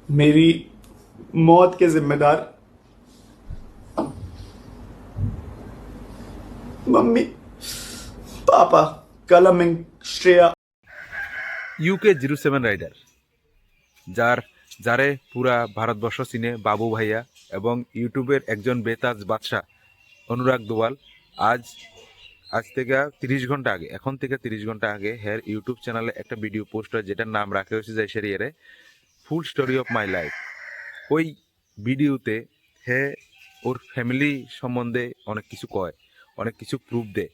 मेरी मौत के जिम्मेदार मम्मी, पापा, कलमिंग, श्रेया। UK07 রাইডার যারে পুরা ভারতবর্ষ চিনে বাবু ভাইয়া এবং ইউটিউবের একজন বেতাজ বাদশা অনুরাগ দোয়াল আজ আজ থেকে 30 ঘন্টা আগে এখন থেকে 30 ঘন্টা আগে হের ইউটিউব চ্যানেলে একটা ভিডিও পোস্ট হয় যেটার নাম রাখা হয়েছে যে সেরিয়ারে ফুল স্টোরি অফ মাই লাইফ। ওই ভিডিওতে হে ওর ফ্যামিলি সম্বন্ধে অনেক কিছু কয়, অনেক কিছু প্রুফ দেয়,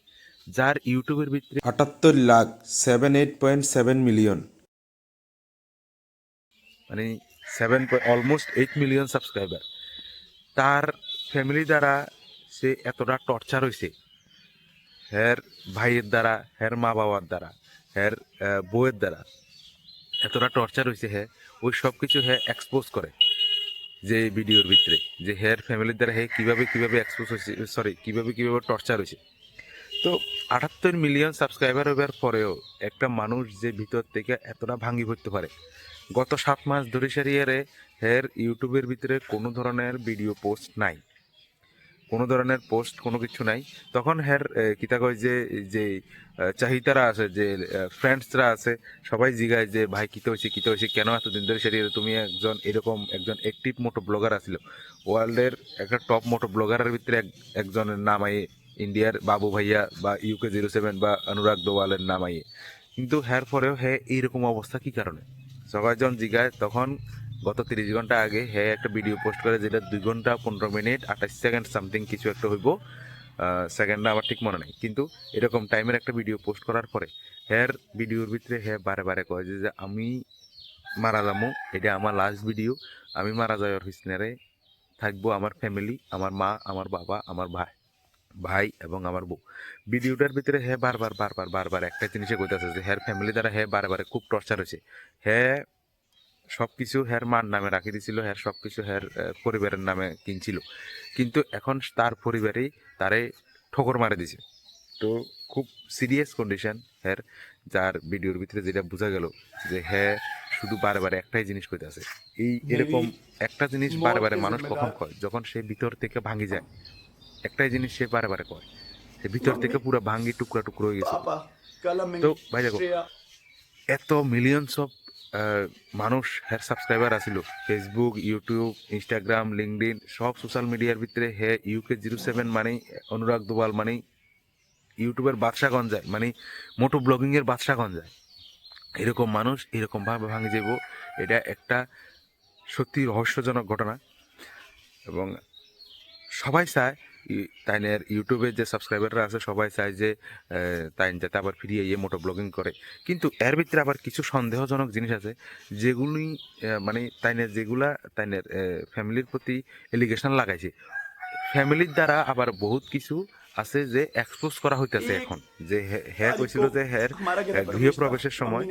যার ইউটিউবের ভিতরে 78 লাখ 78.7 মিলিয়ন। মানে অলমোস্ট 8 মিলিয়ন সাবস্ক্রাইবার। তার ফ্যামিলি দ্বারা সে এতটা টর্চার হয়েছে, হের ভাইয়ের দ্বারা, হের মা বাবার দ্বারা, হের বউয়ের দ্বারা এতটা টর্চার হয়েছে। ওই সব কিছু এক্সপোজ করে যে ভিডিওর ভিতরে, যে হের ফ্যামিলির দ্বারা কিভাবে এক্সপোজ হয়েছে, কিভাবে টর্চার হয়েছে। তো 78 মিলিয়ন সাবস্ক্রাইবার হবার পরেও একটা মানুষ যে ভিতর থেকে এতটা ভাঙি পড়তে পারে। গত 7 মাস ধরে সারিয়ারে হের ইউটিউবের ভিতরে কোনো ধরনের ভিডিও পোস্ট নাই, কোনো ধরনের পোস্ট কোনো কিছু নাই। তখন হের কিতা কয় যে যে চাহিদারা আছে, যে ফ্রেন্ডসরা আছে, সবাই জিগায় যে ভাই কিতা হয়েছে কেন এতদিন ধরে সেরিয়ে তুমি এরকম একজন অ্যাক্টিভ মোটো ব্লগার আছিল, ওয়ার্ল্ডের একটা টপ মোটো ব্লগারের ভিতরে একজনের নাম আইয়ে, ইন্ডিয়ার বাবু ভাইয়া বা UK07 বা অনুরাগ দোয়ালের নাম আইয়ে, কিন্তু হের পরেও এইরকম অবস্থা কি কারণে সবাই যখন জিগায়, তখন গত 30 ঘন্টা আগে একটা ভিডিও পোস্ট করে যেটা 2 ঘন্টা 15 মিনিট 28 সেকেন্ড সামথিং কিছু একটা হইব, সেকেন্ডটা আমার ঠিক মনে নেই, কিন্তু এরকম টাইমের একটা ভিডিও পোস্ট করার পরে ভিডিওর ভিতরে বারে বারে কয় যে আমি মারা যাবো, এটা আমার লাস্ট ভিডিও, আমি মারা যাওয়ার হিসনারে থাকবো আমার ফ্যামিলি, আমার মা, আমার বাবা, আমার ভাই এবং আমার বউ। ভিডিওটার ভিতরে বারবার একটা জিনিসে কইতাছে যে ফ্যামিলি দ্বারা বারে খুব টর্চার হয়েছে। সবকিছু মার নামে রাখি দিছিল, সবকিছু পরিবারের নামে কিনছিল, কিন্তু এখন তার পরিবারেই তারে ঠোকর মারে দিছে। তো খুব সিরিয়াস কন্ডিশন যার ভিডিওর ভিতরে যেটা বোঝা গেল যে শুধু বারে একটাই জিনিস কইতাছে। এরকম একটা জিনিস বারে মানুষ কখন কয়, যখন সে ভিতর থেকে ভাঙি যায়। একটাই জিনিস সে বারে কয়, সে ভিতর থেকে পুরো ভাঙ্গি টুকরা টুকরো হয়ে গেছে। তো ভাই দেখো, এত মিলিয়নস অফ মানুষ সাবস্ক্রাইবার আছিল ফেসবুক, ইউটিউব, ইনস্টাগ্রাম, লিঙ্কডিন, সব সোশ্যাল মিডিয়ার ভিতরে UK07 মানে অনুরাগ দোয়াল মানে ইউটিউবের বাদশা গঞ্জায়, মানে মোটো ব্লগিং এর বাদশা গঞ্জায়। এরকম মানুষ এরকম ভাবে ভাঙে যাব, এটা একটা সত্যি রহস্যজনক ঘটনা। এবং সবাই চায় তাইনের ইউটিউবের যে সাবস্ক্রাইবাররা আছে সবাই চায় যে তাইন যাতে আবার ফিরিয়ে মোটো ব্লগিং করে, কিন্তু এর ভিতরে আবার কিছু সন্দেহজনক জিনিস আছে যেগুলি মানে যেগুলা তাইনের ফ্যামিলির প্রতি এলিগেশন লাগাইছে। ফ্যামিলির দ্বারা আবার বহুত কিছু আছে যে এক্সপোজ করা হইতেছে এখন, যে কইছিল যে গৃহপ্রবেশের সময়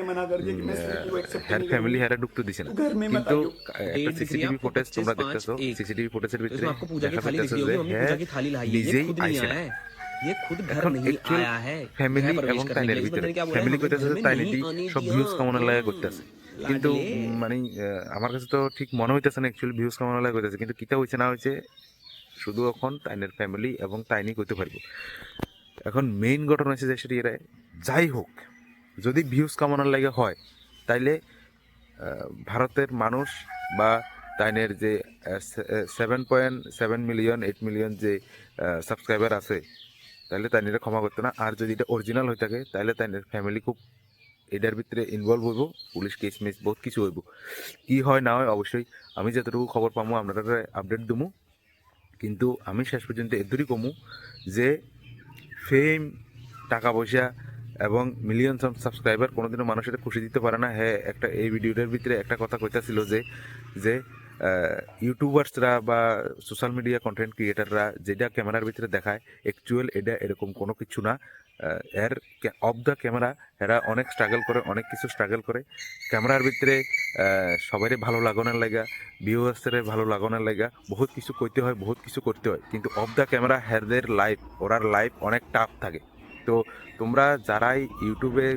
ফ্যামিলি ঢুকতে দিছে না, কিন্তু একটা সিসিটিভি ফুটেজ তোমরা দেখতেছো, সিসিটিভি ফুটেজের ভিতরে आपको पूजा की দেখা थाली যাচ্ছে दिख रही যে होगी, मम्मी पूजा की थाली लाई है, ये নিজেই खुद नहीं আইছে आया না। है, ये खुद घर এখন नहीं অ্যাকচুয়াল आया है। ফ্যামিলি गृह এবং प्रवेश करने তাইনের के लिए इस ভিতরে बंदे ने क्या बोला, ফ্যামিলি हमें কইতেছে घर যে में তাইনেটি नहीं आने সব दिया। ভিউজ কামানোর লাগে করতেছে, কিন্তু लाडले মানে আমার কাছে তো ঠিক মনে হইতেছে না অ্যাকচুয়ালি ভিউজ কামানোর লাগে করতেছে, কিন্তু কিতা হইছে না হয়েছে শুধু এখন তাইনের ফ্যামিলি এবং তাইনি কইতে পারবো। এখন মেইন ঘটনা হচ্ছে যে সেটি এরা যাই হোক, যদি ভিউজ কামানোর লাগে হয় তাইলে ভারতের মানুষ বা তাইনের যে 7.7 মিলিয়ন 8 মিলিয়ন যে সাবস্ক্রাইবার আছে, তাহলে তাইনের ক্ষমা করতো না। আর যদি এটা অরিজিনাল হয়ে থাকে তাহলে তাইনের ফ্যামিলি খুব এটার ভিতরে ইনভলভ হইব, পুলিশ কেস মেস বহুত কিছু হইব। কি হয় না হয় অবশ্যই আমি যতটুকু খবর পাবো আপনারা আপডেট দেবো, কিন্তু আমি শেষ পর্যন্ত এদুরই কমু যে ফেম, টাকা পয়সা এবং মিলিয়ন সাবস্ক্রাইবার কোনোদিনও মানুষের খুশি দিতে পারে না। একটা এই ভিডিওটার ভিতরে একটা কথা কইতাছিল যে যে ইউটিউবার্সরা বা সোশ্যাল মিডিয়া কন্টেন্ট ক্রিয়েটাররা যেটা ক্যামেরার ভিতরে দেখায় অ্যাকচুয়াল এটা এরকম কোনো কিছু না। এর অফ দ্য ক্যামেরা এরা অনেক স্ট্রাগল করে, অনেক কিছু স্ট্রাগল করে ক্যামেরার ভিতরে সবারই ভালো লাগানোর লাগা, ভিউয়ার্সের ভালো লাগানোর লাগা বহুত কিছু কইতে হয়, বহুত কিছু করতে হয়, কিন্তু অফ দ্য ক্যামেরা হেরদের লাইফ, ওরার লাইফ অনেক টাফ থাকে। তো তোমরা যারাই ইউটিউবে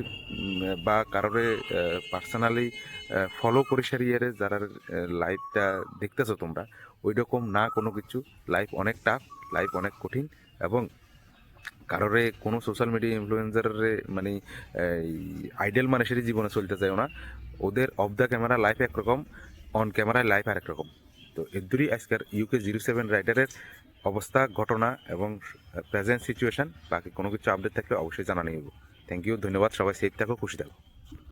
বা কারোরে পার্সোনালি ফলো করে সারিয়ে যারা লাইফটা দেখতেছো তোমরা ওই রকম না কোনো কিছু। লাইফ অনেক টাফ, লাইফ অনেক কঠিন, এবং কারোরে কোনো সোশ্যাল মিডিয়া ইনফ্লুয়েন্সারে মানে আইডল মানুষেরই জীবনে চলতে চাইও না। ওদের অফ দ্য ক্যামেরা লাইফ একরকম, অন ক্যামেরায় লাইফ আরেক রকম। তো এদুরই আজকের UK07 রাইডারের অবস্থা, ঘটনা এবং প্রেজেন্ট সিচুয়েশন। বাকি কোনো কিছু আপডেট থাকলে অবশ্যই জানা নিব। থ্যাংক ইউ, ধন্যবাদ। সবাই সেফ থাকো, খুশি থাকো।